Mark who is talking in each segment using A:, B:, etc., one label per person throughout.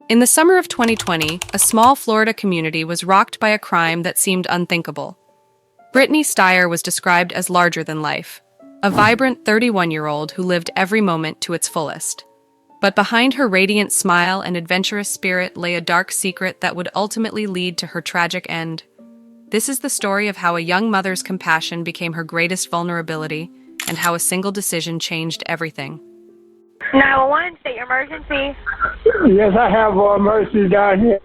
A: In the summer of 2020, a small Florida community was rocked by a crime that seemed unthinkable. Brittany Steier was described as larger than life, a vibrant 31-year-old who lived every moment to its fullest. But behind her radiant smile and adventurous spirit lay a dark secret that would ultimately lead to her tragic end. This is the story of how a young mother's compassion became her greatest vulnerability and how a single decision changed everything.
B: 911, state emergency.
C: Yes, I have emergency down here.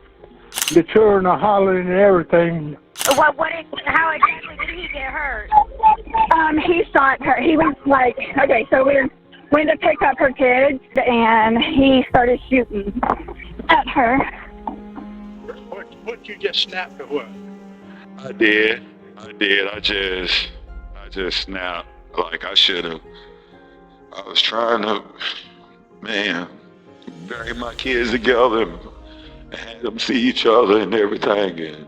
C: The children are hollering and everything.
B: How exactly did he get hurt?
D: He shot her. He was like, okay, so we went to pick up her kids, and he started shooting at her.
C: What you just snapped or what?
E: I did. I just snapped like I should have. I was trying to, bury my kids together and have them see each other and everything. And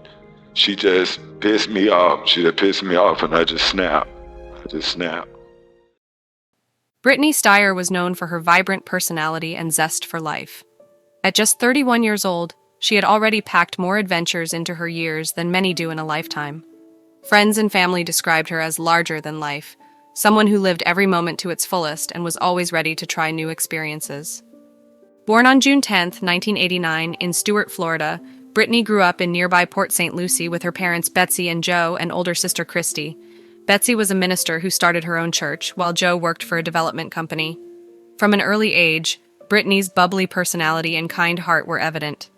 E: she just pissed me off. And I just snapped.
A: Brittany Steier was known for her vibrant personality and zest for life. At just 31 years old, she had already packed more adventures into her years than many do in a lifetime. Friends and family described her as larger than life, someone who lived every moment to its fullest and was always ready to try new experiences. Born on June 10, 1989, in Stuart, Florida, Brittany grew up in nearby Port St. Lucie with her parents Betsy and Joe and older sister Christy. Betsy was a minister who started her own church, while Joe worked for a development company. From an early age, Brittany's bubbly personality and kind heart were evident.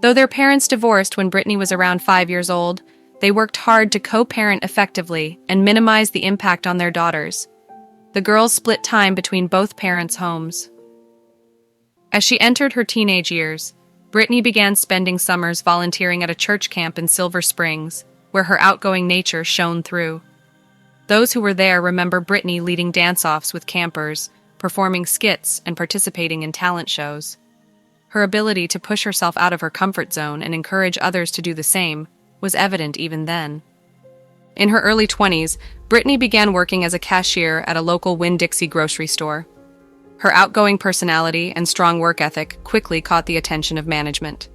A: Though their parents divorced when Brittany was around 5 years old, they worked hard to co-parent effectively and minimize the impact on their daughters. The girls split time between both parents' homes. As she entered her teenage years, Brittany began spending summers volunteering at a church camp in Silver Springs, where her outgoing nature shone through. Those who were there remember Brittany leading dance-offs with campers, performing skits, and participating in talent shows. Her ability to push herself out of her comfort zone and encourage others to do the same was evident even then. In her early 20s, Brittany began working as a cashier at a local Winn-Dixie grocery store. Her outgoing personality and strong work ethic quickly caught the attention of management.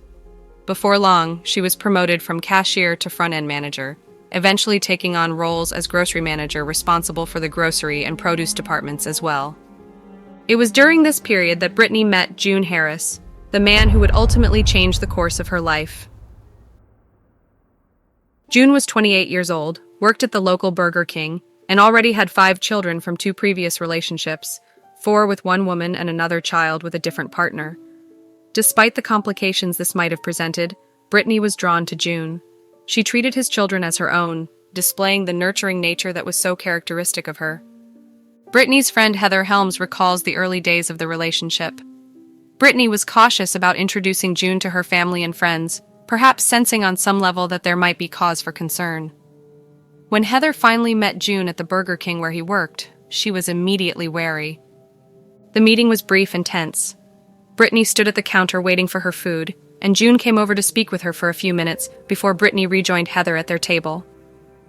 A: Before long, she was promoted from cashier to front-end manager, eventually taking on roles as grocery manager responsible for the grocery and produce departments as well. It was during this period that Brittany met June Harris, the man who would ultimately change the course of her life. June was 28 years old, worked at the local Burger King, and already had 5 children from 2 previous relationships, 4 with one woman and another child with a different partner. Despite the complications this might have presented, Brittany was drawn to June. She treated his children as her own, displaying the nurturing nature that was so characteristic of her. Brittany's friend Heather Helms recalls the early days of the relationship. Brittany was cautious about introducing June to her family and friends, perhaps sensing on some level that there might be cause for concern. When Heather finally met June at the Burger King where he worked, she was immediately wary. The meeting was brief and tense. Brittany stood at the counter waiting for her food, and June came over to speak with her for a few minutes before Brittany rejoined Heather at their table.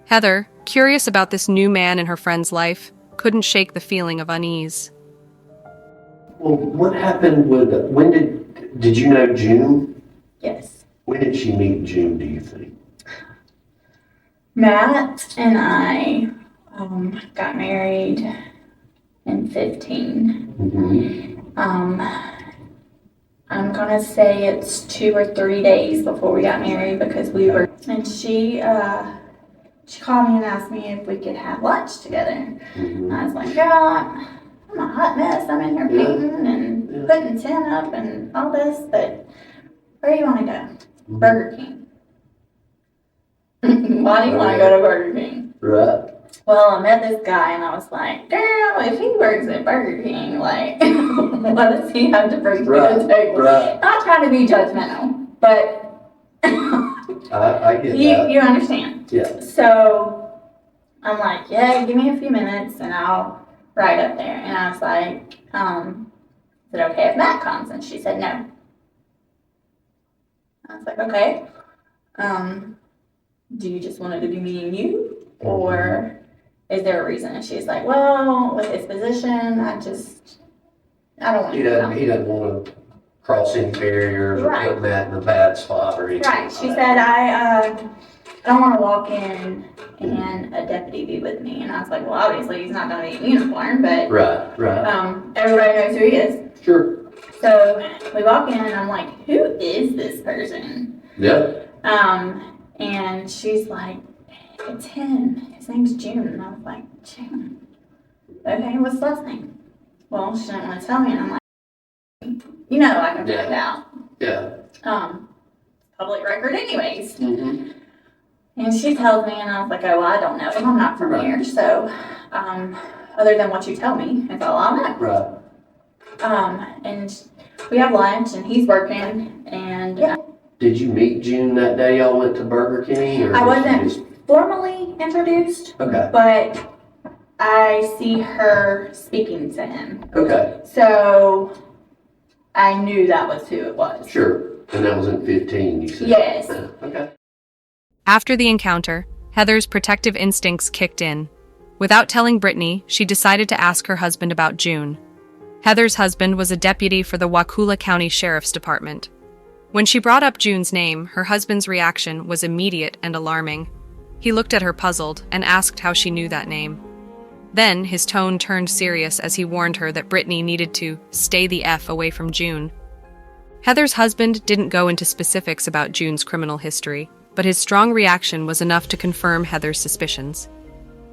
A: Heather, curious about this new man in her friend's life, couldn't shake the feeling of unease.
F: Well, what happened when did you know June?
G: Yes.
F: When did she meet June, do you think?
G: Matt and I got married in 15.
F: Mm-hmm.
G: I'm gonna say it's 2 or 3 days before we got married because we were, and she called me and asked me if we could have lunch together.
F: Mm-hmm.
G: And I was like, girl, I'm a hot mess. I'm in here painting and putting tin up and all this, but where do you want to go?
F: Mm-hmm.
G: Burger King. Why do you want to go to Burger King?
F: Right.
G: Well, I met this guy and I was like, girl, if he works at Burger King, like, what does he have to bring to the table?
F: Right.
G: Not trying to be judgmental, but
F: I get that.
G: You understand.
F: Yeah.
G: So I'm like, yeah, give me a few minutes and I'll ride up there. And I was like, is it okay if Matt comes? And she said no. I was like, okay. Do you just want it to be me and you? Or is there a reason? And she's like, well, with his position, I don't want
F: He
G: to
F: doesn't want to crossing barriers or
G: Right.
F: putting that in a bad spot or anything.
G: Right. She said, I don't want to walk in and a deputy be with me. And I was like, well, obviously he's not going to be in uniform, but
F: Right.
G: everybody knows who he is.
F: Sure.
G: So we walk in and I'm like, who is this person?
F: Yep.
G: And she's like, it's him. His name's June. And I was like, June? Okay, what's his last name? Well, she didn't want to tell me. And I'm like, you know, I can find out.
F: Yeah.
G: Public record anyways.
F: Mm-hmm.
G: And she tells me, and I was like, oh, well, I don't know him. I'm not from
F: Right.
G: here. So, other than what you tell me, it's all I know.
F: Right.
G: And we have lunch, and he's working, and
F: Did you meet June that day y'all went to Burger King? Or
G: I
F: did you
G: wasn't formally introduced,
F: Okay.
G: but I see her speaking to him.
F: Okay.
G: So I knew that was who it was.
F: Sure. And that was in 15, you said?
G: Yes.
F: Okay.
A: After the encounter, Heather's protective instincts kicked in. Without telling Brittany, she decided to ask her husband about June. Heather's husband was a deputy for the Wakulla County Sheriff's Department. When she brought up June's name, her husband's reaction was immediate and alarming. He looked at her puzzled and asked how she knew that name. Then, his tone turned serious as he warned her that Brittany needed to stay the F away from June. Heather's husband didn't go into specifics about June's criminal history, but his strong reaction was enough to confirm Heather's suspicions.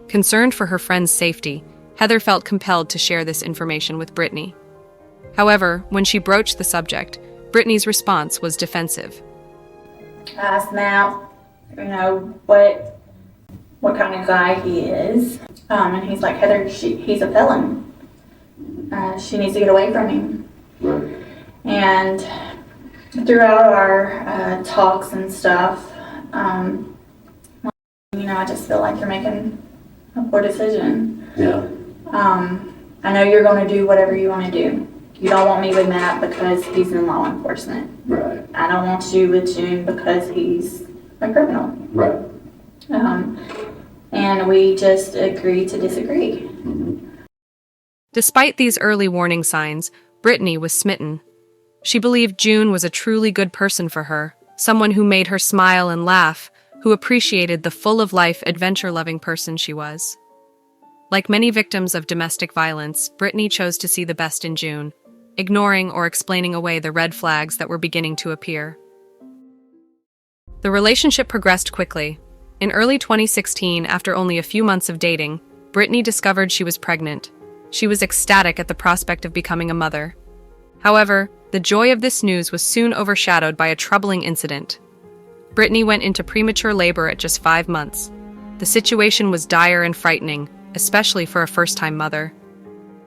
A: Concerned for her friend's safety, Heather felt compelled to share this information with Brittany. However, when she broached the subject, Brittany's response was defensive.
G: I asked him out, you know, what kind of guy he is. And he's like, Heather, he's a felon. She needs to get away from him.
F: Right.
G: And throughout our talks and stuff, you know, I just feel like you're making a poor decision.
F: Yeah.
G: I know you're going to do whatever you want to do. You don't want me with Matt because he's in law enforcement.
F: Right.
G: I don't want you with June because he's a criminal.
F: Right.
G: And we just agreed to disagree.
F: Mm-hmm.
A: Despite these early warning signs, Brittany was smitten. She believed June was a truly good person for her, someone who made her smile and laugh, who appreciated the full-of-life, adventure-loving person she was. Like many victims of domestic violence, Brittany chose to see the best in June, ignoring or explaining away the red flags that were beginning to appear. The relationship progressed quickly. In early 2016, after only a few months of dating, Brittany discovered she was pregnant. She was ecstatic at the prospect of becoming a mother. However, the joy of this news was soon overshadowed by a troubling incident. Brittany went into premature labor at just 5 months. The situation was dire and frightening, especially for a first-time mother.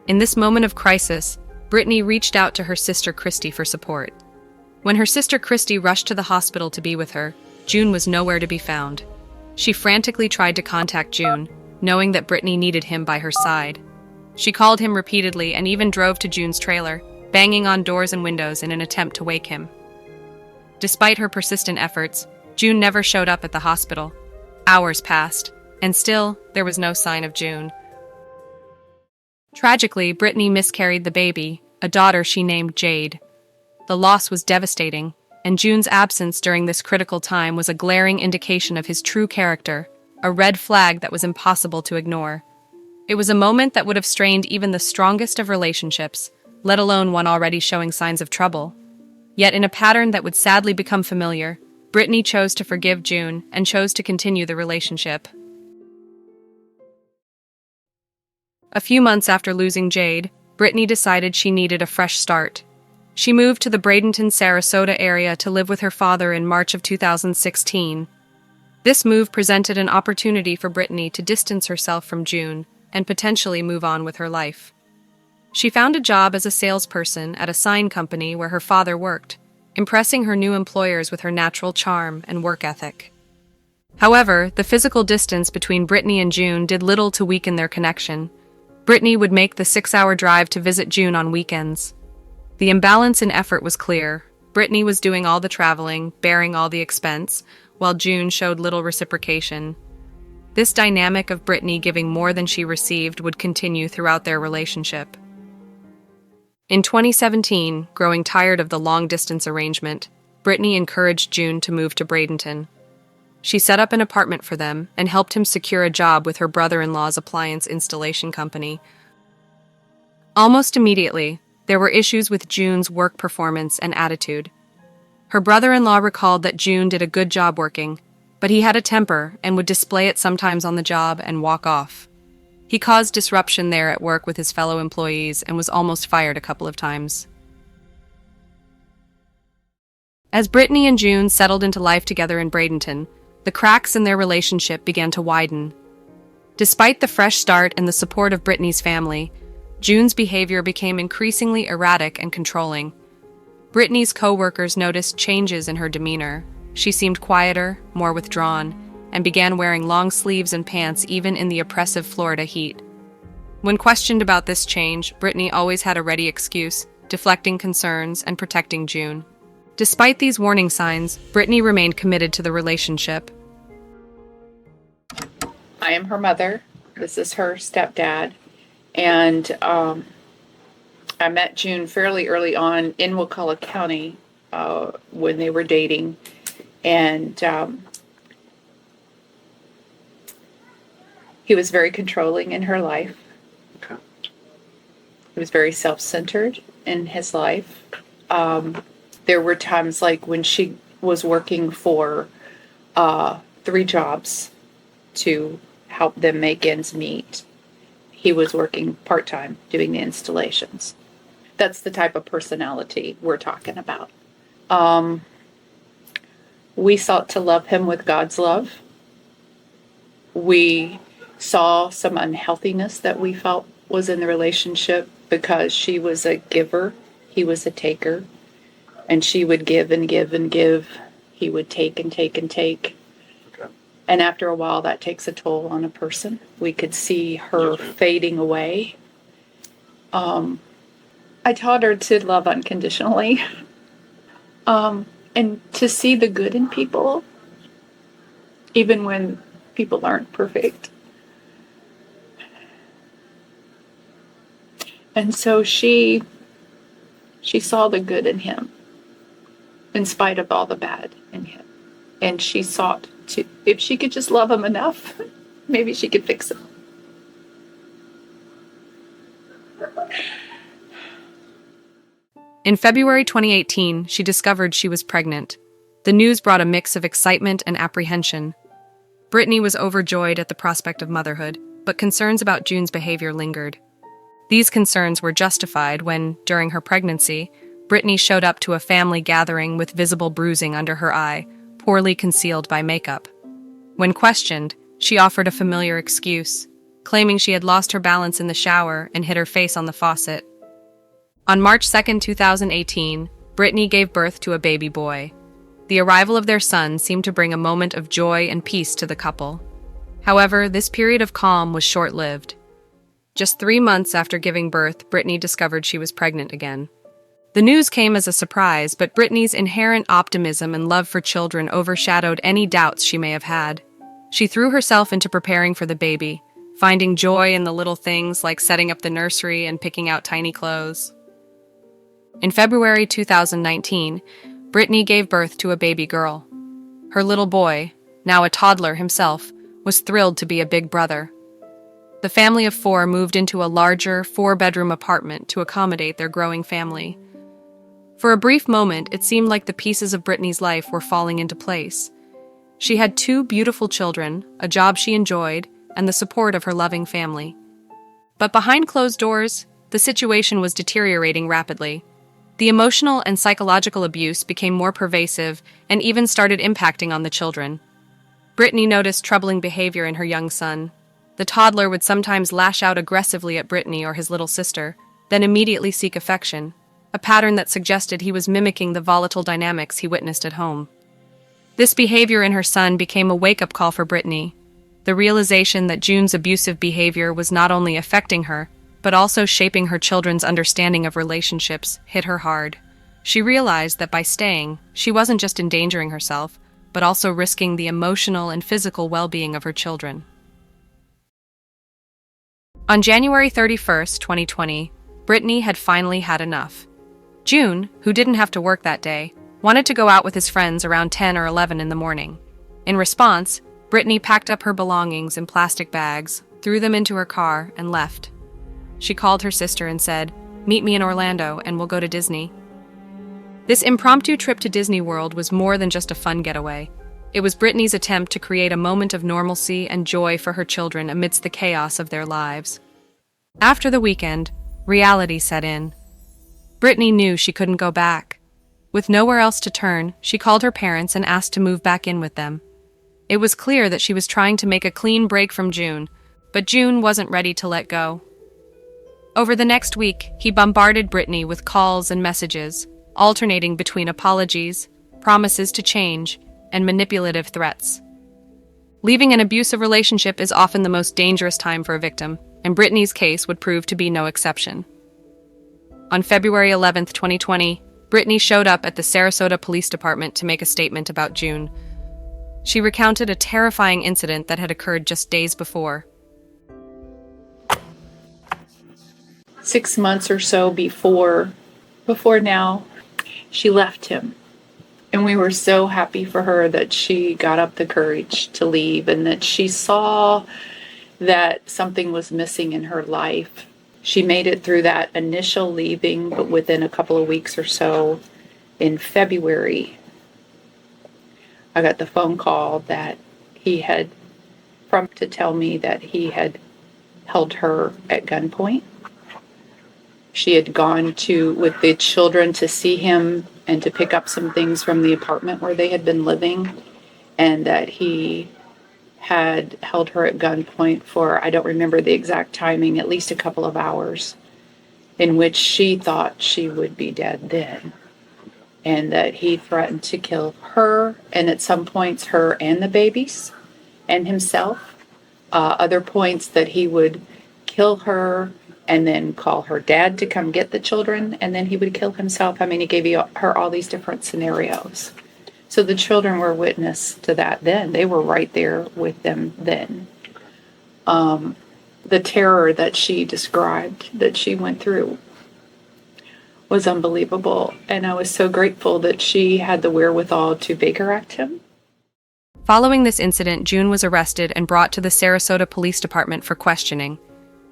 A: In this moment of crisis, Brittany reached out to her sister Christy for support. When her sister Christy rushed to the hospital to be with her, June was nowhere to be found. She frantically tried to contact June, knowing that Brittany needed him by her side. She called him repeatedly and even drove to June's trailer, banging on doors and windows in an attempt to wake him. Despite her persistent efforts, June never showed up at the hospital. Hours passed, and still, there was no sign of June. Tragically, Brittany miscarried the baby, a daughter she named Jade. The loss was devastating, and June's absence during this critical time was a glaring indication of his true character, a red flag that was impossible to ignore. It was a moment that would have strained even the strongest of relationships, let alone one already showing signs of trouble. Yet in a pattern that would sadly become familiar, Brittany chose to forgive June and chose to continue the relationship. A few months after losing Jade, Brittany decided she needed a fresh start. She moved to the Bradenton, Sarasota area to live with her father in March of 2016. This move presented an opportunity for Brittany to distance herself from June and potentially move on with her life. She found a job as a salesperson at a sign company where her father worked, impressing her new employers with her natural charm and work ethic. However, the physical distance between Brittany and June did little to weaken their connection. Brittany would make the 6-hour drive to visit June on weekends. The imbalance in effort was clear. Brittany was doing all the traveling, bearing all the expense, while June showed little reciprocation. This dynamic of Brittany giving more than she received would continue throughout their relationship. In 2017, growing tired of the long-distance arrangement, Brittany encouraged June to move to Bradenton. She set up an apartment for them and helped him secure a job with her brother-in-law's appliance installation company. Almost immediately, there were issues with June's work performance and attitude. Her brother-in-law recalled that June did a good job working, but he had a temper and would display it sometimes on the job and walk off. He caused disruption there at work with his fellow employees and was almost fired a couple of times. As Brittany and June settled into life together in Bradenton, the cracks in their relationship began to widen. Despite the fresh start and the support of Brittany's family, June's behavior became increasingly erratic and controlling. Brittany's co-workers noticed changes in her demeanor. She seemed quieter, more withdrawn, and began wearing long sleeves and pants even in the oppressive Florida heat. When questioned about this change, Brittany always had a ready excuse, deflecting concerns and protecting June. Despite these warning signs, Brittany remained committed to the relationship.
H: I am her mother. This is her stepdad. And I met June fairly early on in Wakulla County when they were dating. And he was very controlling in her life.
F: Okay.
H: He was very self-centered in his life. There were times like when she was working for 3 jobs to help them make ends meet. He was working part-time doing the installations. That's the type of personality we're talking about. We sought to love him with God's love. We saw some unhealthiness that we felt was in the relationship because she was a giver, he was a taker. And she would give and give and give. He would take and take and take.
F: Okay.
H: And after a while, that takes a toll on a person. We could see her fading away. I taught her to love unconditionally. And to see the good in people, even when people aren't perfect. And so she saw the good in him, in spite of all the bad in him. And she sought to, if she could just love him enough, maybe she could fix him.
A: In February 2018, she discovered she was pregnant. The news brought a mix of excitement and apprehension. Brittany was overjoyed at the prospect of motherhood, but concerns about June's behavior lingered. These concerns were justified when, during her pregnancy, Brittany showed up to a family gathering with visible bruising under her eye, poorly concealed by makeup. When questioned, she offered a familiar excuse, claiming she had lost her balance in the shower and hit her face on the faucet. On March 2, 2018, Brittany gave birth to a baby boy. The arrival of their son seemed to bring a moment of joy and peace to the couple. However, this period of calm was short-lived. Just 3 months after giving birth, Brittany discovered she was pregnant again. The news came as a surprise, but Brittany's inherent optimism and love for children overshadowed any doubts she may have had. She threw herself into preparing for the baby, finding joy in the little things like setting up the nursery and picking out tiny clothes. In February 2019, Brittany gave birth to a baby girl. Her little boy, now a toddler himself, was thrilled to be a big brother. The family of 4 moved into a larger 4-bedroom apartment to accommodate their growing family. For a brief moment, it seemed like the pieces of Brittany's life were falling into place. She had 2 beautiful children, a job she enjoyed, and the support of her loving family. But behind closed doors, the situation was deteriorating rapidly. The emotional and psychological abuse became more pervasive and even started impacting on the children. Brittany noticed troubling behavior in her young son. The toddler would sometimes lash out aggressively at Brittany or his little sister, then immediately seek affection, a pattern that suggested he was mimicking the volatile dynamics he witnessed at home. This behavior in her son became a wake-up call for Brittany. The realization that June's abusive behavior was not only affecting her, but also shaping her children's understanding of relationships hit her hard. She realized that by staying, she wasn't just endangering herself, but also risking the emotional and physical well-being of her children. On January 31, 2020, Brittany had finally had enough. June, who didn't have to work that day, wanted to go out with his friends around 10 or 11 in the morning. In response, Brittany packed up her belongings in plastic bags, threw them into her car, and left. She called her sister and said, "Meet me in Orlando and we'll go to Disney." This impromptu trip to Disney World was more than just a fun getaway. It was Brittany's attempt to create a moment of normalcy and joy for her children amidst the chaos of their lives. After the weekend, reality set in. Brittany knew she couldn't go back. With nowhere else to turn, she called her parents and asked to move back in with them. It was clear that she was trying to make a clean break from June, but June wasn't ready to let go. Over the next week, he bombarded Brittany with calls and messages, alternating between apologies, promises to change, and manipulative threats. Leaving an abusive relationship is often the most dangerous time for a victim, and Brittany's case would prove to be no exception. On February 11, 2020, Brittany showed up at the Sarasota Police Department to make a statement about June. She recounted a terrifying incident that had occurred just days before.
H: 6 months or so before now, she left him. And we were so happy for her that she got up the courage to leave and that she saw that something was missing in her life. She made it through that initial leaving, but within a couple of weeks or so, in February, I got the phone call that he had, to tell me that he had held her at gunpoint. She had gone with the children to see him and to pick up some things from the apartment where they had been living, and that he had held her at gunpoint for, I don't remember the exact timing, at least a couple of hours, in which she thought she would be dead then, and that he threatened to kill her, and at some points her and the babies, and himself. Other points that he would kill her and then call her dad to come get the children, and then he would kill himself. I mean, he gave her all these different scenarios. So the children were witness to that then. They were right there with them then. The terror that she described, that she went through, was unbelievable. And I was so grateful that she had the wherewithal to Baker Act him.
A: Following this incident, June was arrested and brought to the Sarasota Police Department for questioning.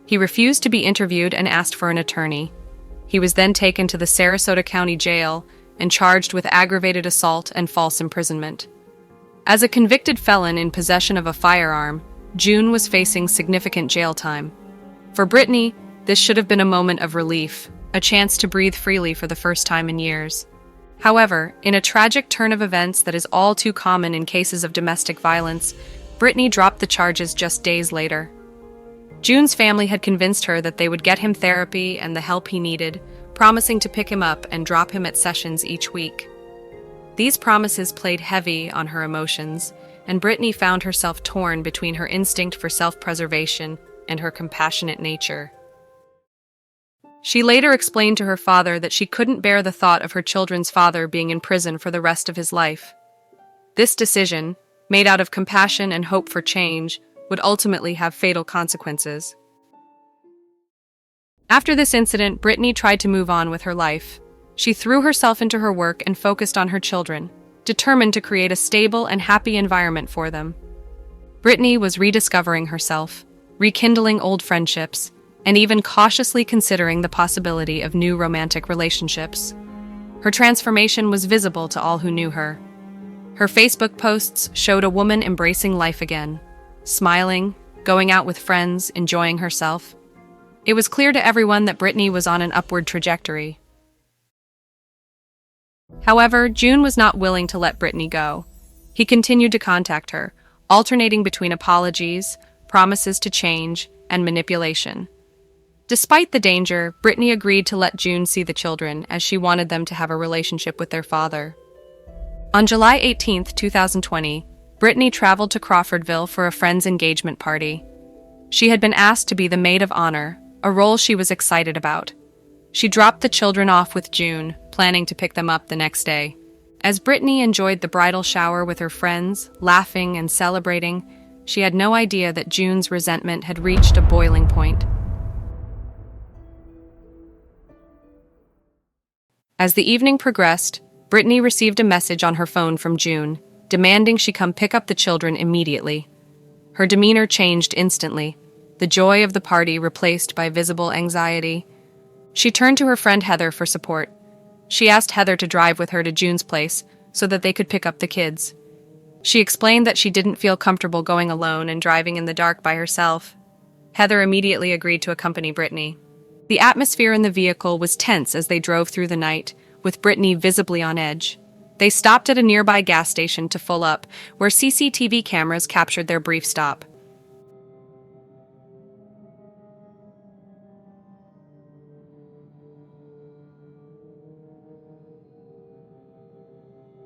A: He refused to be interviewed and asked for an attorney. He was then taken to the Sarasota County Jail and charged with aggravated assault and false imprisonment. As a convicted felon in possession of a firearm, June was facing significant jail time. For Brittany, this should have been a moment of relief, a chance to breathe freely for the first time in years. However, in a tragic turn of events that is all too common in cases of domestic violence, Brittany dropped the charges just days later. June's family had convinced her that they would get him therapy and the help he needed, promising to pick him up and drop him at sessions each week. These promises played heavy on her emotions, and Brittany found herself torn between her instinct for self-preservation and her compassionate nature. She later explained to her father that she couldn't bear the thought of her children's father being in prison for the rest of his life. This decision, made out of compassion and hope for change, would ultimately have fatal consequences. After this incident, Brittany tried to move on with her life. She threw herself into her work and focused on her children, determined to create a stable and happy environment for them. Brittany was rediscovering herself, rekindling old friendships, and even cautiously considering the possibility of new romantic relationships. Her transformation was visible to all who knew her. Her Facebook posts showed a woman embracing life again, smiling, going out with friends, enjoying herself. It was clear to everyone that Brittany was on an upward trajectory. However, June was not willing to let Brittany go. He continued to contact her, alternating between apologies, promises to change, and manipulation. Despite the danger, Brittany agreed to let June see the children, as she wanted them to have a relationship with their father. On July 18, 2020, Brittany traveled to Crawfordville for a friend's engagement party. She had been asked to be the maid of honor, a role she was excited about. She dropped the children off with June, planning to pick them up the next day. As Brittany enjoyed the bridal shower with her friends, laughing and celebrating, she had no idea that June's resentment had reached a boiling point. As the evening progressed, Brittany received a message on her phone from June, demanding she come pick up the children immediately. Her demeanor changed instantly, the joy of the party replaced by visible anxiety. She turned to her friend Heather for support. She asked Heather to drive with her to June's place so that they could pick up the kids. She explained that she didn't feel comfortable going alone and driving in the dark by herself. Heather immediately agreed to accompany Brittany. The atmosphere in the vehicle was tense as they drove through the night, with Brittany visibly on edge. They stopped at a nearby gas station to fill up, where CCTV cameras captured their brief stop.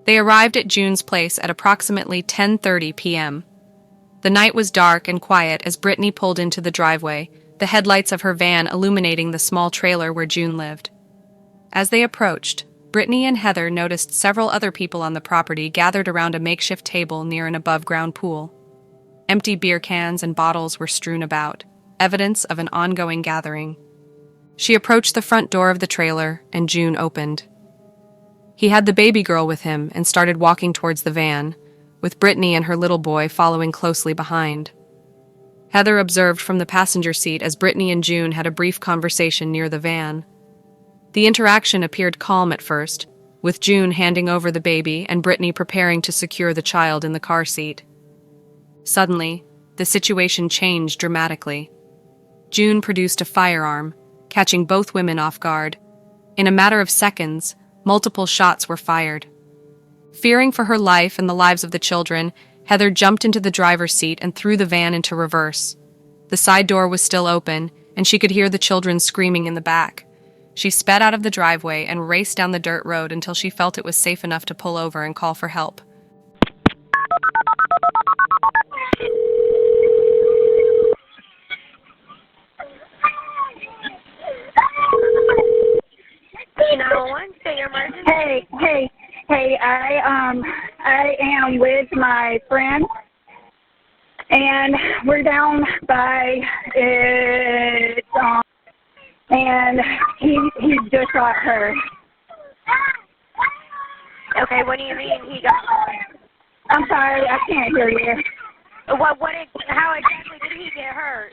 A: They arrived at June's place at approximately 10:30 p.m. The night was dark and quiet as Brittany pulled into the driveway, the headlights of her van illuminating the small trailer where June lived. As they approached, Brittany and Heather noticed several other people on the property gathered around a makeshift table near an above-ground pool. Empty beer cans and bottles were strewn about, evidence of an ongoing gathering. She approached the front door of the trailer, and June opened. He had the baby girl with him and started walking towards the van, with Brittany and her little boy following closely behind. Heather observed from the passenger seat as Brittany and June had a brief conversation near the van. The interaction appeared calm at first, with June handing over the baby and Brittany preparing to secure the child in the car seat. Suddenly, the situation changed dramatically. June produced a firearm, catching both women off guard. In a matter of seconds, multiple shots were fired. Fearing for her life and the lives of the children, Heather jumped into the driver's seat and threw the van into reverse. The side door was still open, and she could hear the children screaming in the back. She sped out of the driveway and raced down the dirt road until she felt it was safe enough to pull over and call for help.
D: Hey, I am with my friend, and we're down by it, and he just shot her.
B: Okay, what do you mean he got?
D: I'm sorry, I can't hear you.
B: How exactly did he get hurt?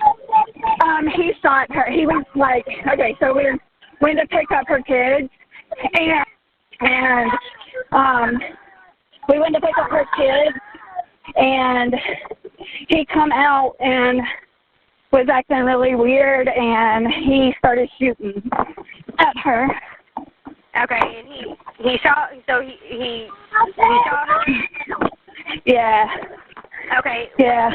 D: He shot her. He was like, okay, so we went to pick up her kids, and we went to pick up her kids, and he come out and was acting really weird, and he started shooting at her.
B: Okay, and he shot. So he shot her.
D: Yeah.
B: Okay.
D: Yeah.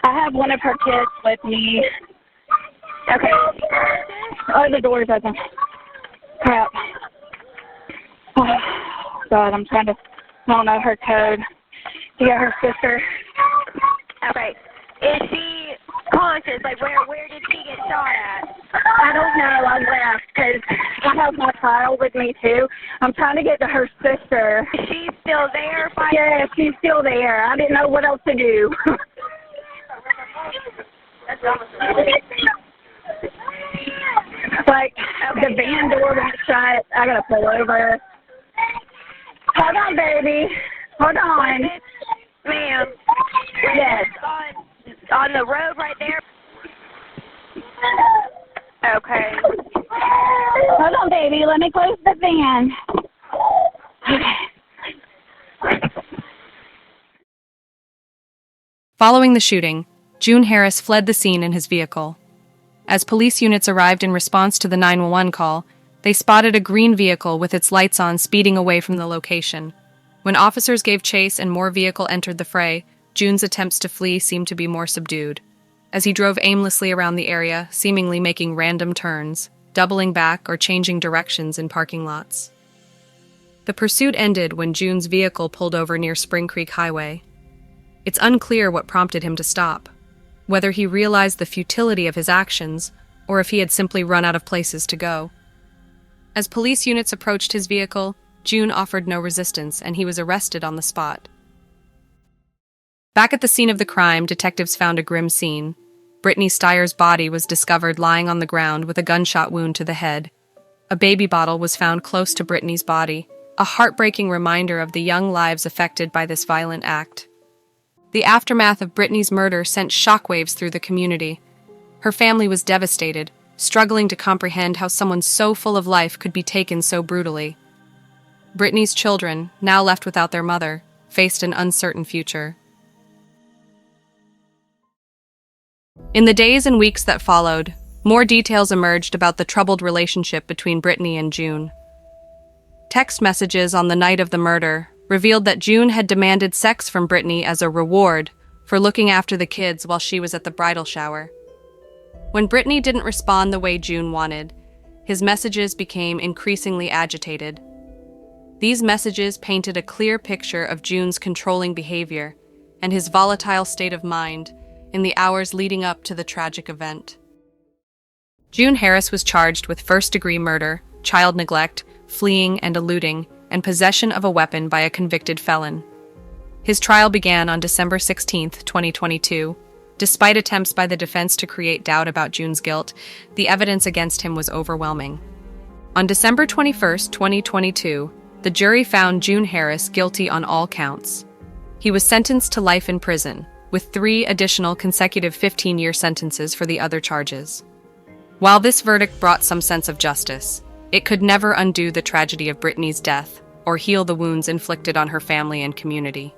D: I have one of her kids with me.
B: Okay.
D: Oh, the door's open. Crap. Oh, God, I'm trying to, I don't know her code. You got her sister.
B: Okay. Is she conscious? Like, where did she get shot at?
D: I don't know. I left because I have my child with me, too. I'm trying to get to her sister.
B: Is she still there?
D: Yeah, she's still there. I didn't know what else to do. Like, the van door won't shut. I gotta pull over. Hold on, baby. Hold on.
B: Ma'am.
D: Yes.
B: On the road right there? Okay.
D: Hold on, baby. Let me close the van. Okay.
A: Following the shooting, June Harris fled the scene in his vehicle. As police units arrived in response to the 911 call, they spotted a green vehicle with its lights on speeding away from the location. When officers gave chase and more vehicle entered the fray, June's attempts to flee seemed to be more subdued. As he drove aimlessly around the area, seemingly making random turns, doubling back or changing directions in parking lots. The pursuit ended when June's vehicle pulled over near Spring Creek Highway. It's unclear what prompted him to stop, whether he realized the futility of his actions or if he had simply run out of places to go. As police units approached his vehicle, June offered no resistance and he was arrested on the spot. Back at the scene of the crime, detectives found a grim scene. Brittany Steier's body was discovered lying on the ground with a gunshot wound to the head. A baby bottle was found close to Brittany's body, a heartbreaking reminder of the young lives affected by this violent act. The aftermath of Brittany's murder sent shockwaves through the community. Her family was devastated, struggling to comprehend how someone so full of life could be taken so brutally. Brittany's children, now left without their mother, faced an uncertain future. In the days and weeks that followed, more details emerged about the troubled relationship between Brittany and June. Text messages on the night of the murder revealed that June had demanded sex from Brittany as a reward for looking after the kids while she was at the bridal shower. When Brittany didn't respond the way June wanted, his messages became increasingly agitated. These messages painted a clear picture of June's controlling behavior and his volatile state of mind in the hours leading up to the tragic event. June Harris was charged with first-degree murder, child neglect, fleeing and eluding, and possession of a weapon by a convicted felon. His trial began on December 16, 2022. Despite attempts by the defense to create doubt about June's guilt, the evidence against him was overwhelming. On December 21, 2022, the jury found June Harris guilty on all counts. He was sentenced to life in prison, with 3 additional consecutive 15-year sentences for the other charges. While this verdict brought some sense of justice, it could never undo the tragedy of Brittany's death or heal the wounds inflicted on her family and community.